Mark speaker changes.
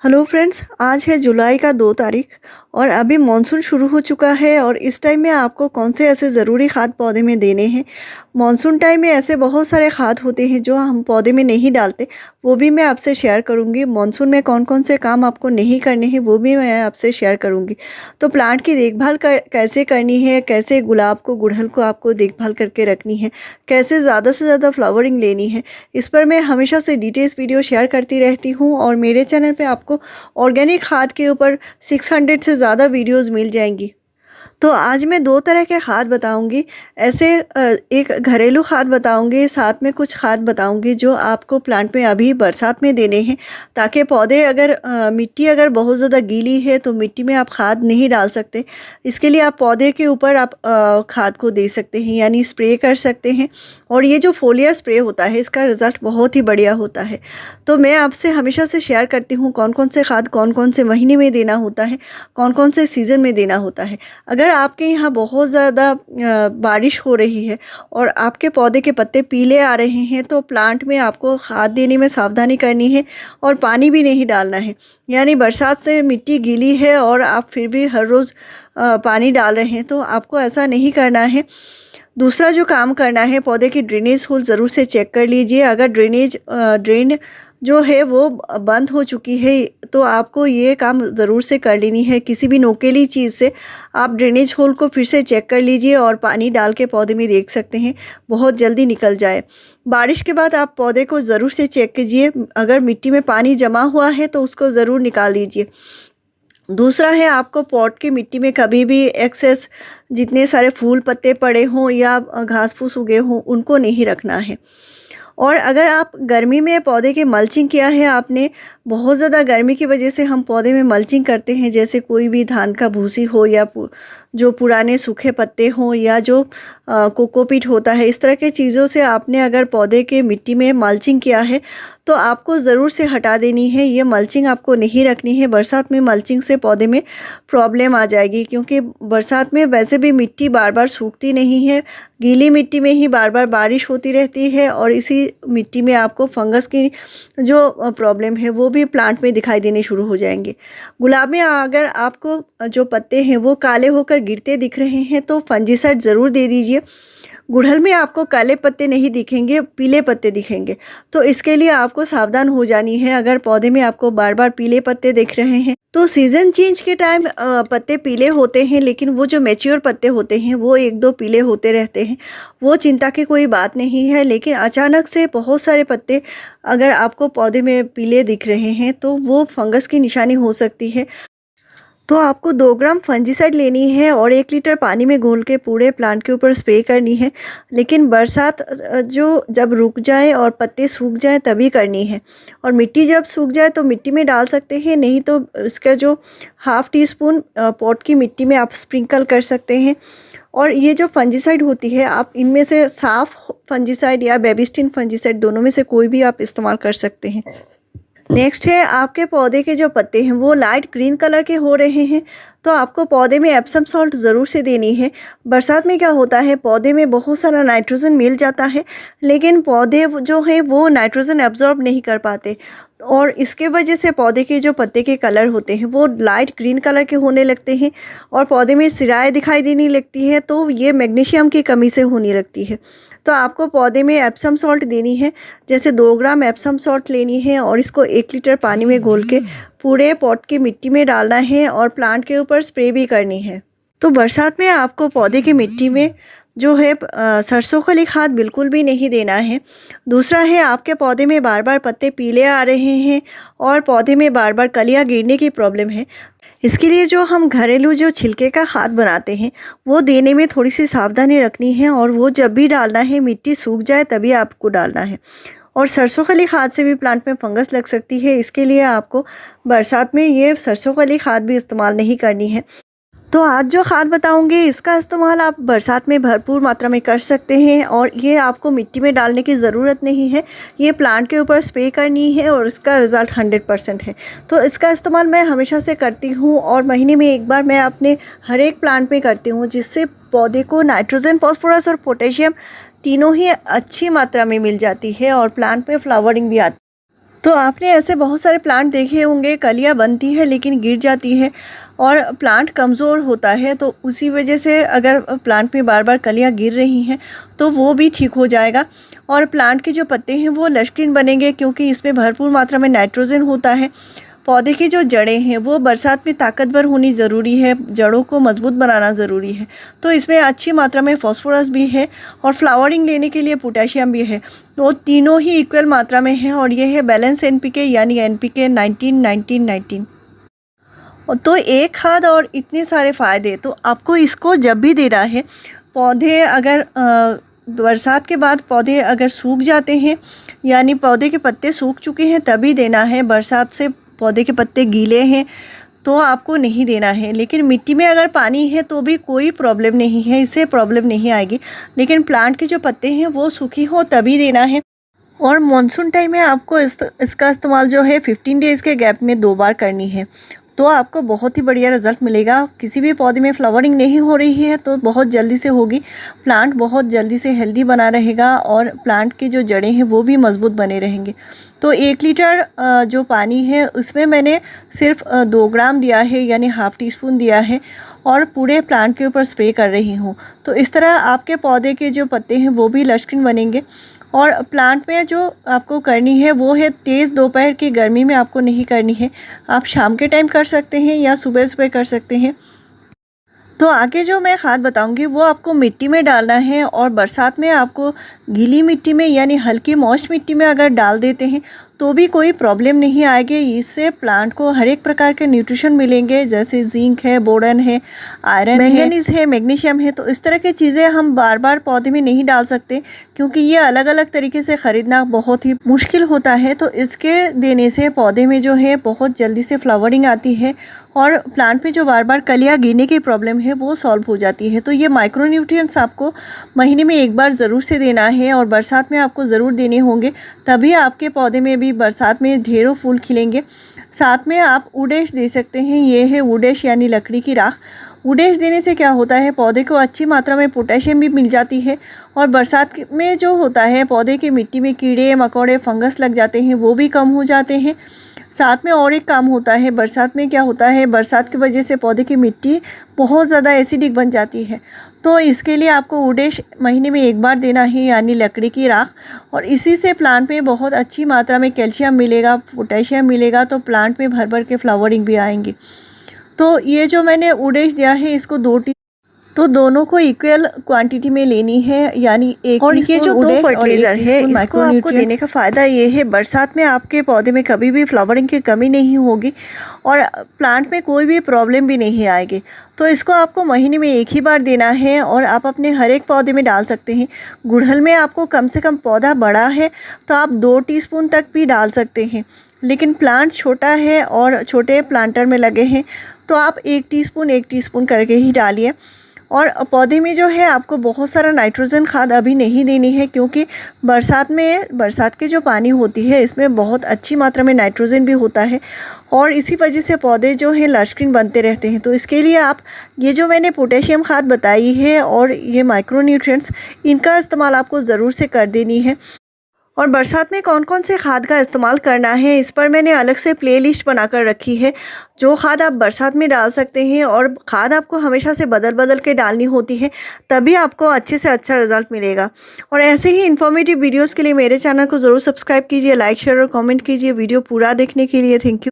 Speaker 1: Hello friends, आज है जुलाई का 2 तारीख और अभी मानसून शुरू हो चुका है और इस टाइम में आपको कौन से ऐसे ज़रूरी खाद पौधे में देने हैं। मानसून टाइम में ऐसे बहुत सारे खाद होते हैं जो हम पौधे में नहीं डालते, वो भी मैं आपसे शेयर करूंगी। मानसून में कौन कौन से काम आपको नहीं करने हैं वो भी मैं आपसे शेयर करूंगी। तो प्लांट की देखभाल कैसे करनी है, कैसे गुलाब को गुड़हल को आपको देखभाल करके रखनी है, कैसे ज़्यादा से ज़्यादा फ्लावरिंग लेनी है, इस पर मैं हमेशा से डिटेल्स वीडियो शेयर करती रहती हूँ। और मेरे चैनल पे आपको ऑर्गेनिक खाद के ऊपर 600 से ज़्यादा वीडियोस मिल जाएंगी। तो आज मैं 2 तरह के खाद बताऊंगी। ऐसे एक घरेलू खाद बताऊंगी, साथ में कुछ खाद बताऊंगी जो आपको प्लांट में अभी बरसात में देने हैं, ताकि पौधे अगर मिट्टी अगर बहुत ज़्यादा गीली है तो मिट्टी में आप खाद नहीं डाल सकते। इसके लिए आप पौधे के ऊपर आप खाद को दे सकते हैं, यानी स्प्रे कर सकते हैं। और ये जो फोलियर स्प्रे होता है इसका रिज़ल्ट बहुत ही बढ़िया होता है। तो मैं आपसे हमेशा से शेयर करती हूँ कौन कौन से खाद कौन कौन से महीने में देना होता है, कौन कौन से सीज़न में देना होता है। अगर आपके यहाँ बहुत ज़्यादा बारिश हो रही है और आपके पौधे के पत्ते पीले आ रहे हैं तो प्लांट में आपको खाद देने में सावधानी करनी है और पानी भी नहीं डालना है। यानी बरसात से मिट्टी गीली है और आप फिर भी हर रोज़ पानी डाल रहे हैं, तो आपको ऐसा नहीं करना है। दूसरा जो काम करना है, पौधे की ड्रेनेज होल ज़रूर से चेक कर लीजिए। अगर ड्रेन जो है वो बंद हो चुकी है तो आपको ये काम ज़रूर से कर लेनी है। किसी भी नोकेली चीज़ से आप ड्रेनेज होल को फिर से चेक कर लीजिए और पानी डाल के पौधे में देख सकते हैं, बहुत जल्दी निकल जाए। बारिश के बाद आप पौधे को ज़रूर से चेक कीजिए, अगर मिट्टी में पानी जमा हुआ है तो उसको ज़रूर निकाल दीजिए। दूसरा है, आपको पॉट की मिट्टी में कभी भी एक्सेस जितने सारे फूल पत्ते पड़े हों या घास फूस उगे हों उनको नहीं रखना है। और अगर आप गर्मी में पौधे के मल्चिंग किया है आपने, बहुत ज़्यादा गर्मी की वजह से हम पौधे में मल्चिंग करते हैं, जैसे कोई भी धान का भूसी हो या जो पुराने सूखे पत्ते हों या जो कोकोपीट होता है, इस तरह के चीज़ों से आपने अगर पौधे के मिट्टी में मल्चिंग किया है तो आपको ज़रूर से हटा देनी है। ये मल्चिंग आपको नहीं रखनी है। बरसात में मल्चिंग से पौधे में प्रॉब्लम आ जाएगी, क्योंकि बरसात में वैसे भी मिट्टी बार बार सूखती नहीं है, गीली मिट्टी में ही बार बार बारिश होती रहती है और इसी मिट्टी में आपको फंगस की जो प्रॉब्लम है वो भी प्लांट में दिखाई देने शुरू हो जाएंगे। गुलाब में अगर आपको जो पत्ते हैं वो काले होकर गिरते दिख रहे हैं तो फंजीसाइड ज़रूर दे दीजिए। गुड़हल में आपको काले पत्ते नहीं दिखेंगे, पीले पत्ते दिखेंगे, तो इसके लिए आपको सावधान हो जानी है। अगर पौधे में आपको बार बार पीले पत्ते दिख रहे हैं तो सीज़न चेंज के टाइम पत्ते पीले होते हैं, लेकिन वो जो मैच्योर पत्ते होते हैं वो 1-2 पीले होते रहते हैं, वो चिंता की कोई बात नहीं है। लेकिन अचानक से बहुत सारे पत्ते अगर आपको पौधे में पीले दिख रहे हैं तो वो फंगस की निशानी हो सकती है। तो आपको 2 ग्राम फंजीसाइड लेनी है और 1 लीटर पानी में घोल के पूरे प्लांट के ऊपर स्प्रे करनी है। लेकिन बरसात जो जब रुक जाए और पत्ते सूख जाएं तभी करनी है। और मिट्टी जब सूख जाए तो मिट्टी में डाल सकते हैं, नहीं तो इसका जो हाफ़ टी स्पून पॉट की मिट्टी में आप स्प्रिंकल कर सकते हैं। और ये जो फंजीसाइड होती है, आप इनमें से साफ़ फंजीसाइड या बेबिस्टिन फंजीसाइड दोनों में से कोई भी आप इस्तेमाल कर सकते हैं। नेक्स्ट है, आपके पौधे के जो पत्ते हैं वो लाइट ग्रीन कलर के हो रहे हैं तो आपको पौधे में एप्सम सॉल्ट ज़रूर से देनी है। बरसात में क्या होता है, पौधे में बहुत सारा नाइट्रोजन मिल जाता है, लेकिन पौधे जो हैं वो नाइट्रोजन एब्जॉर्ब नहीं कर पाते और इसके वजह से पौधे के जो पत्ते के कलर होते हैं वो लाइट ग्रीन कलर के होने लगते हैं और पौधे में सिराएँ दिखाई देने लगती है, तो ये मैग्नीशियम की कमी से होने लगती है। तो आपको पौधे में एप्सम सॉल्ट देनी है, जैसे 2 ग्राम एप्सम सॉल्ट लेनी है और इसको 1 लीटर पानी में घोल के पूरे पॉट की मिट्टी में डालना है और प्लांट के ऊपर स्प्रे भी करनी है। तो बरसात में आपको पौधे की मिट्टी में जो है सरसों खली खाद बिल्कुल भी नहीं देना है। दूसरा है, आपके पौधे में बार बार पत्ते पीले आ रहे हैं और पौधे में बार बार कलियां गिरने की प्रॉब्लम है। इसके लिए जो हम घरेलू जो छिलके का खाद बनाते हैं वो देने में थोड़ी सी सावधानी रखनी है और वो जब भी डालना है मिट्टी सूख जाए तभी आपको डालना है। और सरसों खली खाद से भी प्लांट में फंगस लग सकती है, इसके लिए आपको बरसात में ये सरसों खली खाद भी इस्तेमाल नहीं करनी है। तो आज जो खाद बताऊंगी इसका इस्तेमाल आप बरसात में भरपूर मात्रा में कर सकते हैं और ये आपको मिट्टी में डालने की ज़रूरत नहीं है, ये प्लांट के ऊपर स्प्रे करनी है और इसका रिज़ल्ट 100% है। तो इसका इस्तेमाल मैं हमेशा से करती हूँ और महीने में एक बार मैं अपने हर एक प्लांट में करती हूँ, जिससे पौधे को नाइट्रोजन, फॉस्फोरस और पोटेशियम तीनों ही अच्छी मात्रा में मिल जाती है और प्लांट में फ्लावरिंग भी आती है। तो आपने ऐसे बहुत सारे प्लांट देखे होंगे, कलियाँ बनती है लेकिन गिर जाती है और प्लांट कमज़ोर होता है, तो उसी वजह से अगर प्लांट में बार बार कलियाँ गिर रही हैं तो वो भी ठीक हो जाएगा। और प्लांट के जो पत्ते हैं वो लशकिन बनेंगे, क्योंकि इसमें भरपूर मात्रा में नाइट्रोजन होता है। पौधे की जो जड़ें हैं वो बरसात में ताकतवर होनी ज़रूरी है, जड़ों को मजबूत बनाना ज़रूरी है। तो इसमें अच्छी मात्रा में फास्फोरस भी है और फ्लावरिंग लेने के लिए पोटेशियम भी है। वो तीनों ही इक्वल मात्रा में हैं और ये है बैलेंस एनपीके यानी एनपीके 19-19-19। तो एक खाद और इतने सारे फ़ायदे, तो आपको इसको जब भी देना है, पौधे अगर बरसात के बाद पौधे अगर सूख जाते हैं यानी पौधे के पत्ते सूख चुके हैं तभी देना है। बरसात से पौधे के पत्ते गीले हैं तो आपको नहीं देना है। लेकिन मिट्टी में अगर पानी है तो भी कोई प्रॉब्लम नहीं है, इससे प्रॉब्लम नहीं आएगी। लेकिन प्लांट के जो पत्ते हैं वो सूखी हो तभी देना है। और मानसून टाइम में आपको इसका इस्तेमाल जो है 15 डेज़ के गैप में 2 बार करनी है, तो आपको बहुत ही बढ़िया रिज़ल्ट मिलेगा। किसी भी पौधे में फ्लावरिंग नहीं हो रही है तो बहुत जल्दी से होगी, प्लांट बहुत जल्दी से हेल्दी बना रहेगा और प्लांट की जो जड़ें हैं वो भी मज़बूत बने रहेंगे। तो 1 लीटर जो पानी है उसमें मैंने सिर्फ 2 ग्राम दिया है यानी हाफ़ टी स्पून दिया है और पूरे प्लांट के ऊपर स्प्रे कर रही हूँ। तो इस तरह आपके पौधे के जो पत्ते हैं वो भी लशकिन बनेंगे। और प्लांट में जो आपको करनी है वो है तेज़ दोपहर की गर्मी में आपको नहीं करनी है, आप शाम के टाइम कर सकते हैं या सुबह सुबह कर सकते हैं। तो आगे जो मैं खाद बताऊंगी वो आपको मिट्टी में डालना है और बरसात में आपको गीली मिट्टी में यानी हल्की मॉइस्ट मिट्टी में अगर डाल देते हैं तो भी कोई प्रॉब्लम नहीं आएगी। इससे प्लांट को हर एक प्रकार के न्यूट्रिशन मिलेंगे, जैसे जिंक है, बोरन है, आयरन है, मैंगनीज है, मैग्नीशियम है। तो इस तरह की चीज़ें हम बार बार पौधे में नहीं डाल सकते क्योंकि ये अलग अलग तरीके से ख़रीदना बहुत ही मुश्किल होता है। तो इसके देने से पौधे में जो है बहुत जल्दी से फ्लावरिंग आती है और प्लांट में जो बार बार कलियाँ गिरने की प्रॉब्लम है वो सॉल्व हो जाती है। तो ये माइक्रो न्यूट्रिएंट्स आपको महीने में 1 बार ज़रूर से देना है और बरसात में आपको ज़रूर देने होंगे, तभी आपके पौधे में भी बरसात में ढेरों फूल खिलेंगे। साथ में आप उडेश दे सकते हैं, ये है उडेश यानी लकड़ी की राख। उडेश देने से क्या होता है, पौधे को अच्छी मात्रा में पोटेशियम भी मिल जाती है और बरसात में जो होता है पौधे की मिट्टी में कीड़े मकोड़े फंगस लग जाते हैं वो भी कम हो जाते हैं। साथ में और एक काम होता है, बरसात में क्या होता है, बरसात की वजह से पौधे की मिट्टी बहुत ज़्यादा एसिडिक बन जाती है। तो इसके लिए आपको उडेश महीने में 1 बार देना है यानी लकड़ी की राख, और इसी से प्लांट में बहुत अच्छी मात्रा में कैल्शियम मिलेगा, पोटेशियम मिलेगा, तो प्लांट में भर भर के फ्लावरिंग भी आएंगी। तो ये जो मैंने उडेश दिया है इसको 2 तो दोनों को इक्वल क्वांटिटी में लेनी है यानी 1
Speaker 2: और ये जो 2 फर्टिलाइजर है
Speaker 1: इसको आपको देने का फ़ायदा ये है, बरसात में आपके पौधे में कभी भी फ्लावरिंग की कमी नहीं होगी और प्लांट में कोई भी प्रॉब्लम भी नहीं आएगी। तो इसको आपको महीने में 1 ही बार देना है और आप अपने हर एक पौधे में डाल सकते हैं। गुड़हल में आपको कम से कम पौधा बड़ा है तो आप 2 टीस्पून तक भी डाल सकते हैं, लेकिन प्लांट छोटा है और छोटे प्लांटर में लगे हैं तो आप 1 टीस्पून करके ही डालिए। और पौधे में जो है आपको बहुत सारा नाइट्रोजन खाद अभी नहीं देनी है, क्योंकि बरसात की जो पानी होती है इसमें बहुत अच्छी मात्रा में नाइट्रोजन भी होता है और इसी वजह से पौधे जो हैं लशकिन बनते रहते हैं। तो इसके लिए आप ये जो मैंने पोटेशियम खाद बताई है और ये माइक्रो न्यूट्रिएंट्स, इनका इस्तेमाल आपको ज़रूर से कर देनी है। और बरसात में कौन कौन से खाद का इस्तेमाल करना है इस पर मैंने अलग से प्लेलिस्ट बनाकर रखी है, जो खाद आप बरसात में डाल सकते हैं। और खाद आपको हमेशा से बदल बदल के डालनी होती है, तभी आपको अच्छे से अच्छा रिजल्ट मिलेगा। और ऐसे ही इन्फॉर्मेटिव वीडियोस के लिए मेरे चैनल को ज़रूर सब्सक्राइब कीजिए, लाइक शेयर और कमेंट कीजिए। वीडियो पूरा देखने के लिए थैंक यू।